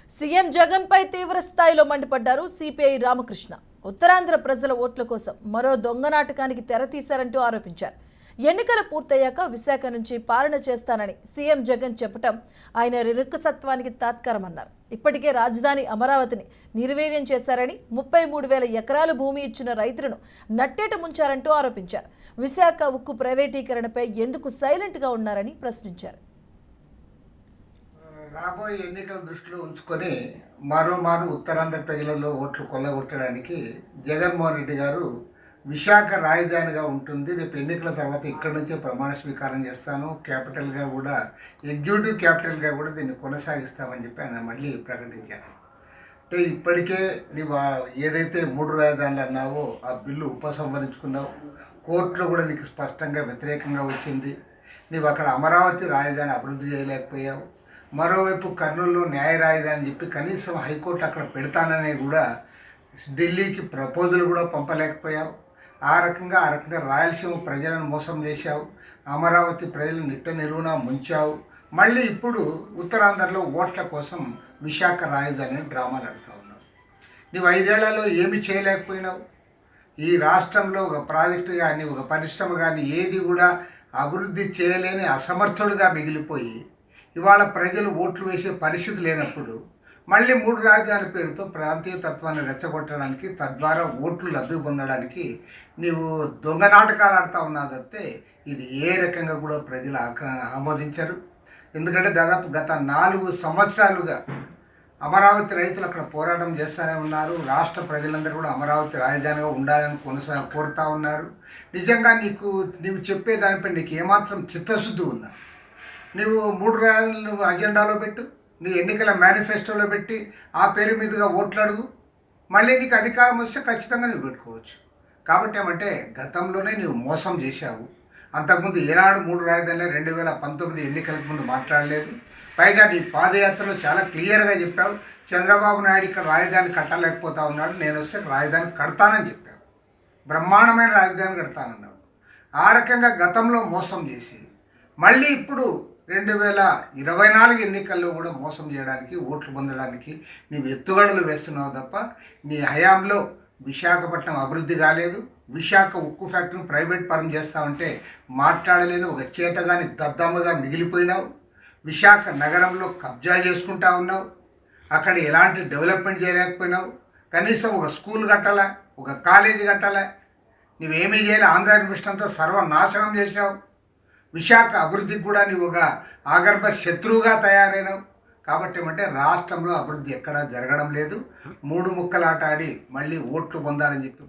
CM Jagan పై తీవ్ర స్థాయిలో మండిపడ్డారు సిపిఐ రామకృష్ణ. ఉత్తరాంధ్ర ప్రజల ఓట్ల కోసం మరో దొంగ నాటకానికి తెరతీశారంటూ ఆరోపించారు. ఎన్నికలు పూర్తయ్యాక విశాఖ నుంచి పాలన చేస్తానని సీఎం జగన్ చెప్పటం ఆయన నిరుక్కసత్వానికి తాత్కారమన్నారు. ఇప్పటికే రాజధాని అమరావతిని నిర్వీర్యం చేశారని 33,000 ఎకరాల భూమి ఇచ్చిన రైతులను నట్టేట ముంచారంటూ ఆరోపించారు. విశాఖ ఉక్కు ప్రైవేటీకరణపై ఎందుకు సైలెంట్గా ఉన్నారని ప్రశ్నించారు. రాబోయే ఎన్నికల దృష్టిలో ఉంచుకొని మరోమారు ఉత్తరాంధ్ర ప్రజలలో ఓట్లు కొల్లగొట్టడానికి జగన్మోహన్ రెడ్డి గారు విశాఖ రాజధానిగా ఉంటుంది, రేపు ఎన్నికల తర్వాత ఇక్కడి నుంచే ప్రమాణ స్వీకారం చేస్తాను, క్యాపిటల్గా కూడా ఎగ్జిక్యూటివ్ క్యాపిటల్గా కూడా దీన్ని కొనసాగిస్తామని చెప్పి ఆయన మళ్ళీ ప్రకటించారు. అంటే ఇప్పటికే నీవు ఏదైతే 3 రాజధానులు అన్నావో ఆ బిల్లు ఉపసంహరించుకున్నావు, కోర్టులో కూడా నీకు స్పష్టంగా వ్యతిరేకంగా వచ్చింది. నీవు అక్కడ అమరావతి రాజధాని అభివృద్ధి చేయలేకపోయావు. మరోవైపు కర్నూలులో న్యాయ రాజధాని చెప్పి కనీసం హైకోర్టు అక్కడ పెడతాననే కూడా ఢిల్లీకి ప్రపోజల్ కూడా పంపలేకపోయావు. ఆ రకంగా రాయలసీమ ప్రజలను మోసం చేశావు, అమరావతి ప్రజలు నిట్ట నిలువునా ముంచావు. మళ్ళీ ఇప్పుడు ఉత్తరాంధ్రలో ఓట్ల కోసం విశాఖ రాజధాని డ్రామాలు ఆడుతూ ఉన్నావు. నీవు 5 ఏళ్లలో ఏమి చేయలేకపోయినావు. ఈ రాష్ట్రంలో ఒక ప్రాజెక్టు కానీ ఒక పరిశ్రమ కానీ ఏది కూడా అభివృద్ధి చేయలేని అసమర్థుడుగా మిగిలిపోయి ఇవాళ ప్రజలు ఓట్లు వేసే పరిస్థితి లేనప్పుడు మళ్ళీ 3 రాజధానుల పేరుతో ప్రాంతీయ తత్వాన్ని రెచ్చగొట్టడానికి, తద్వారా ఓట్లు లబ్ధి పొందడానికి నీవు దొంగ నాటకాలు ఆడుతూ ఉన్నావు తప్పితే ఇది ఏ రకంగా కూడా ప్రజలు ఆమోదించరు. ఎందుకంటే దాదాపు గత 4 సంవత్సరాలుగా అమరావతి రైతులు అక్కడ పోరాటం చేస్తూనే ఉన్నారు. రాష్ట్ర ప్రజలందరూ కూడా అమరావతి రాజధానిగా ఉండాలని కోరుతూ ఉన్నారు. నిజంగా నీవు చెప్పే దానిపై నీకు ఏమాత్రం చిత్తశుద్ధి ఉన్నా నువ్వు 3 రాజధానులు అజెండాలో పెట్టు, నీ ఎన్నికల మేనిఫెస్టోలో పెట్టి ఆ పేరు మీదుగా ఓట్లు అడుగు, మళ్ళీ నీకు అధికారం వస్తే ఖచ్చితంగా నువ్వు పెట్టుకోవచ్చు. కాబట్టి ఏమంటే గతంలోనే నీవు మోసం చేశావు. అంతకుముందు ఏనాడు 3 రాజధానులు 2019 ఎన్నికలకు ముందు మాట్లాడలేదు. పైగా నీ పాదయాత్రలో చాలా క్లియర్గా చెప్పావు, చంద్రబాబు నాయుడు ఇక్కడ రాజధాని కట్టలేకపోతా ఉన్నాడు, నేను వస్తే రాజధాని కడతానని చెప్పావు. బ్రహ్మాండమైన రాజధాని కడతానన్నావు. ఆ రకంగా గతంలో మోసం చేసి మళ్ళీ ఇప్పుడు 2024 ఎన్నికల్లో కూడా మోసం చేయడానికి, ఓట్లు పొందడానికి నీవు ఎత్తుగడలు వేస్తున్నావు తప్ప నీ హయాంలో విశాఖపట్నం అభివృద్ధి కాలేదు. విశాఖ ఉక్కు ఫ్యాక్టరీని ప్రైవేట్ పరం చేస్తామంటే మాట్లాడలేని ఒక చేతగాని దద్దమ్మగా మిగిలిపోయినావు. విశాఖ నగరంలో కబ్జా చేసుకుంటా ఉన్నావు. అక్కడ ఎలాంటి డెవలప్మెంట్ చేయలేకపోయినావు. కనీసం ఒక స్కూల్ కట్టాలా, ఒక కాలేజీ కట్టాలా, నువ్వేమీ చేయాలి. ఆంధ్ర యూనివర్సిటీ అంతా సర్వనాశనం చేసావు. విశాఖ అభివృద్ధికి కూడా నీవు ఒక ఆగర్భ శత్రువుగా తయారైనావు. కాబట్టి ఏమంటే రాష్ట్రంలో అభివృద్ధి ఎక్కడా జరగడం లేదు. 3 ముక్కలాట ఆడి మళ్ళీ ఓట్లు పొందాలని చెప్పి